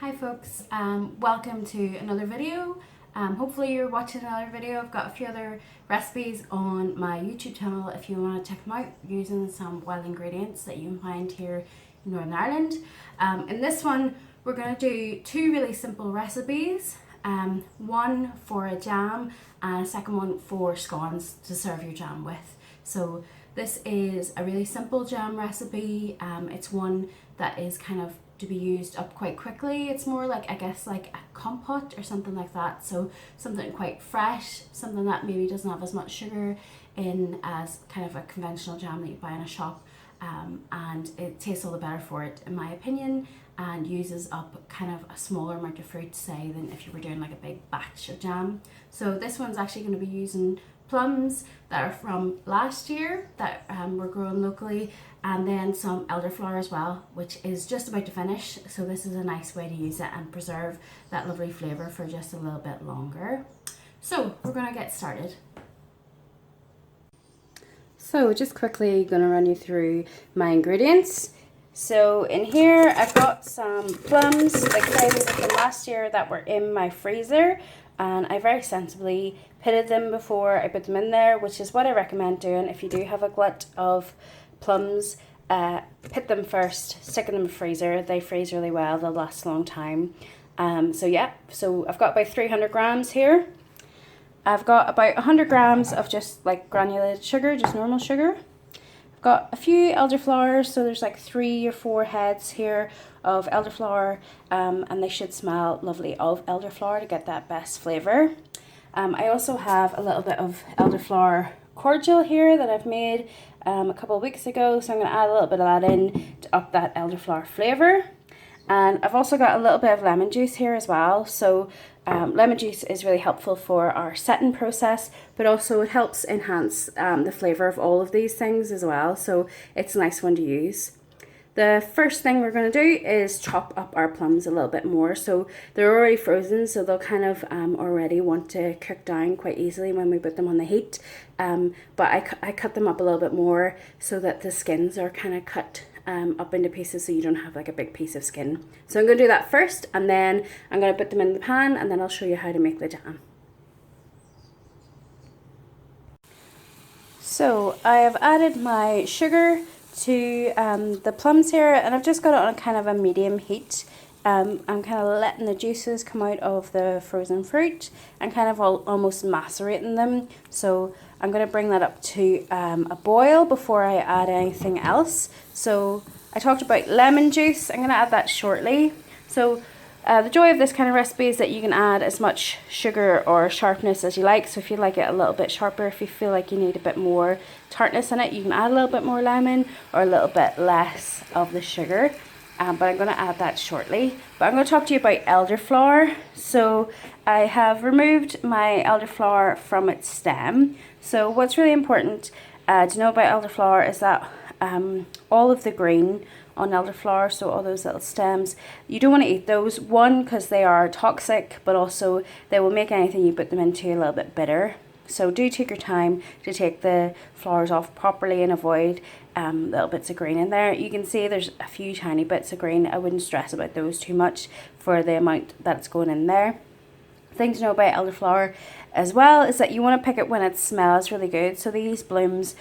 Hi folks, welcome to another video. Hopefully you're watching another video. I've got a few other recipes on my YouTube channel if you want to check them out using some wild ingredients that you can find here in Northern Ireland. In this one we're going to do two really simple recipes, one for a jam and a second one for scones to serve your jam with. So this is a really simple jam recipe. It's one that is kind of to be used up quite quickly. It's more like, I guess, like a compote or something like that. So something quite fresh, something that maybe doesn't have as much sugar in as kind of a conventional jam that you buy in a shop. And it tastes all the better for it, in my opinion, and uses up kind of a smaller amount of fruit, say, than if you were doing like a big batch of jam. So this one's actually going to be using plums that are from last year that were grown locally, and then some elderflower as well, which is just about to finish. So this is a nice way to use it and preserve that lovely flavour for just a little bit longer. So we're going to get started. So just quickly going to run you through my ingredients. So in here I've got some plums, like flavours from last year that were in my freezer, and I very sensibly pitted them before I put them in there, which is what I recommend doing if you do have a glut of plums. Pit them first, stick them in the freezer. They freeze really well, they'll last a long time. So I've got about 300 grams here. I've got about 100 grams of just like granulated sugar, just normal sugar. I've got a few elderflowers, so there's like 3 or 4 heads here of elderflower, and they should smell lovely of elderflower to get that best flavour. I also have a little bit of elderflower cordial here that I've made a couple of weeks ago, so I'm going to add a little bit of that in to up that elderflower flavour. And I've also got a little bit of lemon juice here as well. So lemon juice is really helpful for our setting process, but also it helps enhance the flavour of all of these things as well. So it's a nice one to use. The first thing we're going to do is chop up our plums a little bit more. So they're already frozen, so they'll kind of already want to cook down quite easily when we put them on the heat. But I cut them up a little bit more so that the skins are kind of cut up into pieces so you don't have like a big piece of skin. So I'm going to do that first, and then I'm going to put them in the pan, and then I'll show you how to make the jam. So I have added my sugar to the plums here, and I've just got it on kind of a medium heat. I'm kind of letting the juices come out of the frozen fruit and kind of almost macerating them. So I'm going to bring that up to a boil before I add anything else. So I talked about lemon juice. I'm going to add that shortly. So the joy of this kind of recipe is that you can add as much sugar or sharpness as you like. So if you like it a little bit sharper, if you feel like you need a bit more tartness in it, you can add a little bit more lemon or a little bit less of the sugar. But I'm going to add that shortly. But I'm going to talk to you about elderflower. So I have removed my elderflower from its stem. So what's really important to know about elderflower is that all of the green on elderflower, so all those little stems, you don't want to eat those. One, because they are toxic, but also they will make anything you put them into a little bit bitter. So do take your time to take the flowers off properly and avoid little bits of green in there. You can see there's a few tiny bits of green. I wouldn't stress about those too much for the amount that's going in there. Thing to know about elderflower as well is that you want to pick it when it smells really good. So these blooms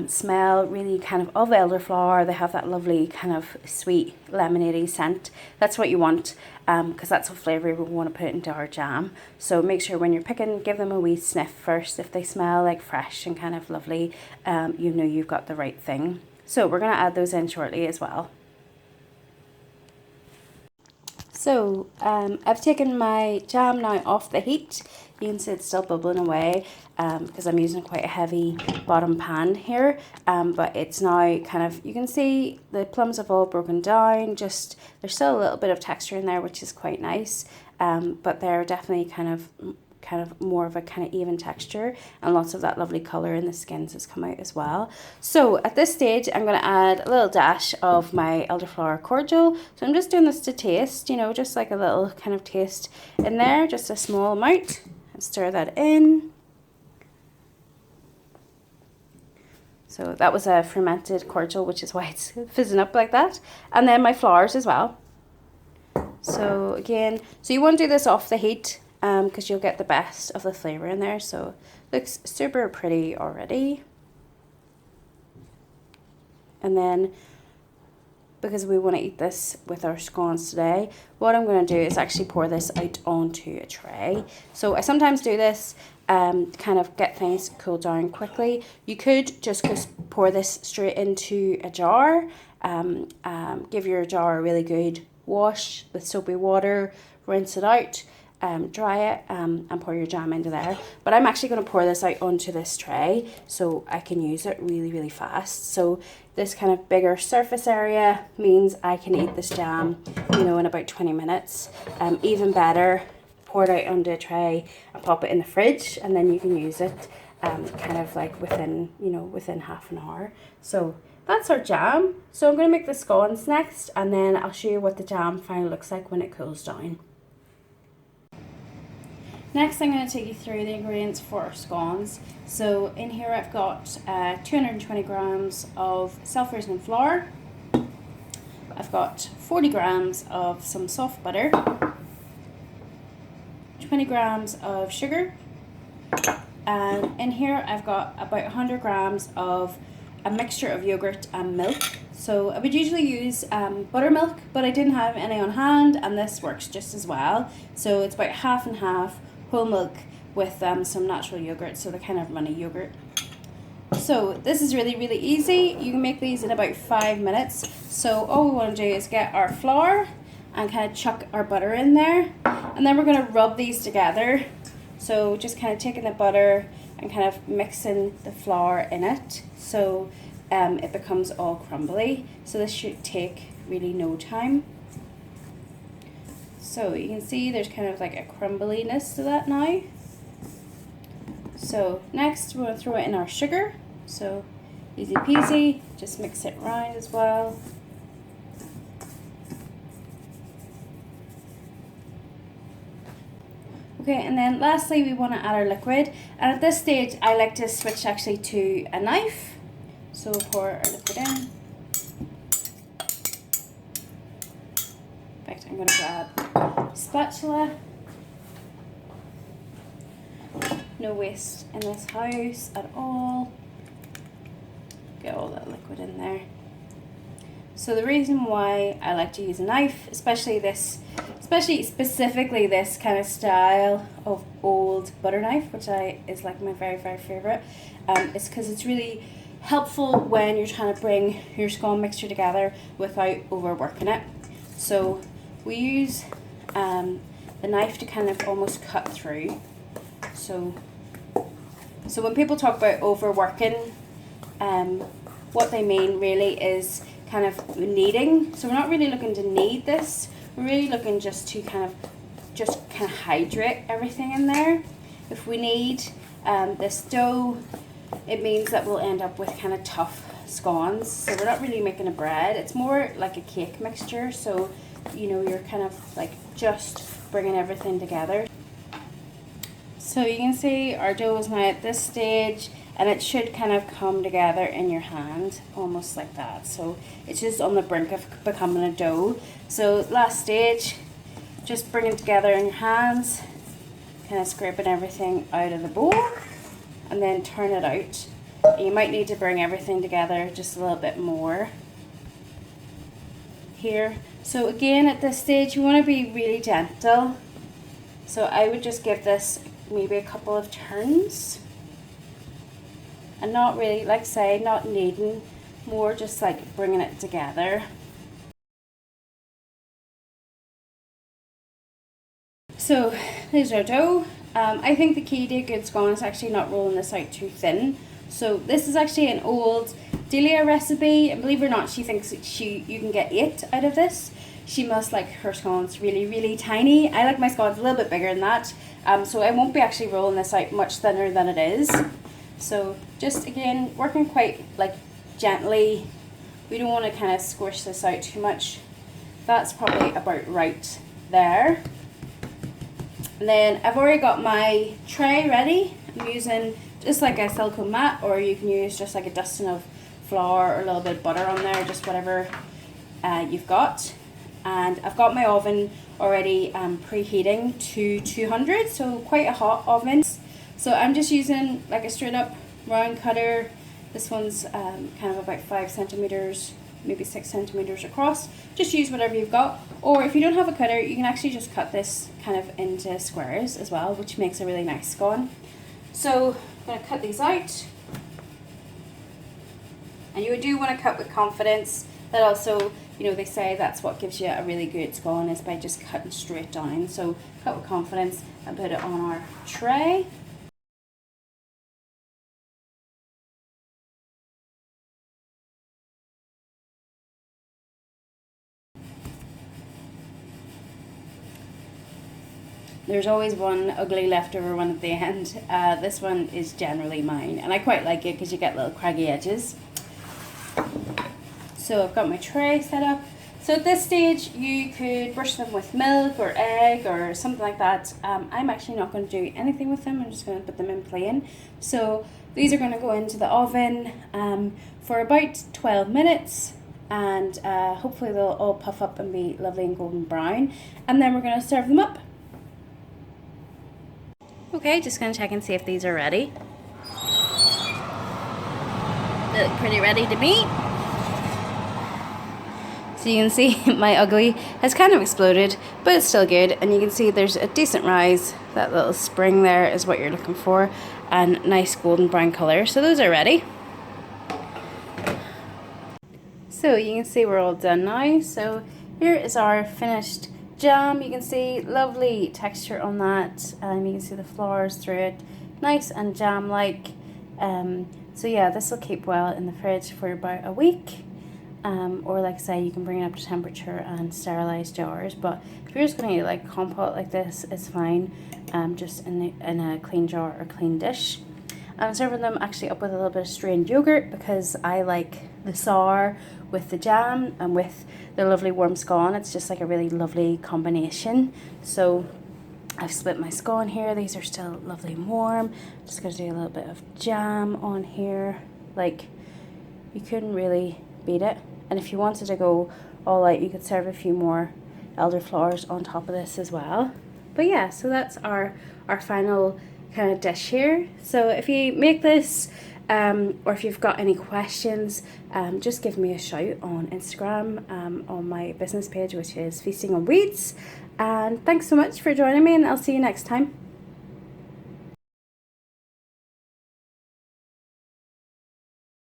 smell really kind of elderflower. They have that lovely kind of sweet lemonade scent. That's what you want, because that's what flavour we want to put into our jam. So make sure when you're picking, give them a wee sniff first. If they smell like fresh and kind of lovely, you know you've got the right thing. So we're going to add those in shortly as well. So I've taken my jam now off the heat. You can see it's still bubbling away because I'm using quite a heavy bottom pan here. But it's now kind of, you can see the plums have all broken down. Just there's still a little bit of texture in there, which is quite nice. But they're definitely kind of more of a kind of even texture, and lots of that lovely colour in the skins has come out as well. So at this stage I'm going to add a little dash of my elderflower cordial. So I'm just doing this to taste, you know, just like a little kind of taste in there, just a small amount, and stir that in. So that was a fermented cordial, which is why it's fizzing up like that. And then my flowers as well. So again, so you want to do this off the heat because you'll get the best of the flavour in there. So looks super pretty already. And then, because we want to eat this with our scones today, what I'm going to do is actually pour this out onto a tray. So I sometimes do this kind of get things cooled down quickly. You could just pour this straight into a jar. Give your jar a really good wash with soapy water, rinse it out, dry it, and pour your jam into there. But I'm actually going to pour this out onto this tray so I can use it really, really fast. So this kind of bigger surface area means I can eat this jam, you know, in about 20 minutes. Even better, pour it out onto a tray and pop it in the fridge, and then you can use it kind of like within, you know, within half an hour. So that's our jam. So I'm going to make the scones next, and then I'll show you what the jam finally looks like when it cools down. Next, I'm going to take you through the ingredients for our scones. So in here I've got 220 grams of self-raising flour. I've got 40 grams of some soft butter, 20 grams of sugar, and in here I've got about 100 grams of a mixture of yogurt and milk. So I would usually use buttermilk, but I didn't have any on hand, and this works just as well. So it's about half and half whole milk with some natural yogurt, so the kind of runny yogurt. So this is really, really easy. You can make these in about 5 minutes. So all we want to do is get our flour and kind of chuck our butter in there, and then we're going to rub these together. So just kind of taking the butter and kind of mixing the flour in it so it becomes all crumbly. So this should take really no time. So you can see there's kind of like a crumbliness to that now. So next we're going to throw it in our sugar. So easy peasy, just mix it around as well. Okay, and then lastly we want to add our liquid, and at this stage I like to switch actually to a knife. So we'll pour our liquid in. In fact, I'm going to grab a spatula. No waste in this house at all. Get all that liquid in there. So the reason why I like to use a knife, specifically this kind of style of old butter knife, which is like my very, very favourite, is because it's really helpful when you're trying to bring your scone mixture together without overworking it. So we use the knife to kind of almost cut through. So when people talk about overworking, what they mean really is kind of kneading. So we're not really looking to knead this. We're really looking just to kind of hydrate everything in there. If we knead this dough, it means that we'll end up with kind of tough scones. So we're not really making a bread. It's more like a cake mixture. So, you know, you're kind of like just bringing everything together. So you can see our dough is now at this stage, and it should kind of come together in your hand, almost like that. So it's just on the brink of becoming a dough. So last stage, just bring it together in your hands, kind of scraping everything out of the bowl, and then turn it out. You might need to bring everything together just a little bit more here. So again, at this stage, you want to be really gentle. So I would just give this maybe a couple of turns, and not really, like say, not kneading, more just like bringing it together. So there's our dough. I think the key to a good scone is actually not rolling this out too thin. So this is actually an old Delia recipe, and believe it or not, she thinks that you can get 8 out of this. She must like her scones really, really tiny. I like my scones a little bit bigger than that. So I won't be actually rolling this out much thinner than it is. So just again, working quite like gently. We don't want to kind of squish this out too much. That's probably about right there. And then I've already got my tray ready. I'm using just like a silicone mat, or you can use just like a dusting of flour or a little bit of butter on there, just whatever you've got. And I've got my oven already preheating to 200, so quite a hot oven. So I'm just using like a straight up round cutter. This one's kind of about 5 centimeters, maybe 6 centimeters across. Just use whatever you've got, or if you don't have a cutter, you can actually just cut this kind of into squares as well, which makes a really nice scone. So I'm going to cut these out, and you do want to cut with confidence. That also, you know, they say that's what gives you a really good scone, is by just cutting straight down. So cut with confidence and put it on our tray. There's always one ugly leftover one at the end. This one is generally mine, and I quite like it because you get little craggy edges. So I've got my tray set up. So at this stage you could brush them with milk or egg or something like that. I'm actually not going to do anything with them. I'm just going to put them in plain. So these are going to go into the oven for about 12 minutes. And hopefully they'll all puff up and be lovely and golden brown. And then we're going to serve them up. Okay, just going to check and see if these are ready. They look pretty ready to me. So you can see my ugly has kind of exploded, but it's still good. And you can see there's a decent rise. That little spring there is what you're looking for. And nice golden brown colour. So those are ready. So you can see we're all done now. So here is our finished jam. You can see lovely texture on that. You can see the flowers through it. Nice and jam-like. So yeah, this will keep well in the fridge for about a week. Or like I say, you can bring it up to temperature and sterilize jars. But if you're just going to eat like compote like this, it's fine. Just in a clean jar or clean dish. I'm serving them actually up with a little bit of strained yogurt because I like the sour with the jam and with the lovely warm scone. It's just like a really lovely combination. So I've split my scone here. These are still lovely and warm. Just going to do a little bit of jam on here. Like, you couldn't really beat it. And if you wanted to go all out, you could serve a few more elderflowers on top of this as well. But yeah, so that's our final kind of dish here. So if you make this or if you've got any questions, just give me a shout on Instagram on my business page, which is Feasting on Weeds. And thanks so much for joining me, and I'll see you next time.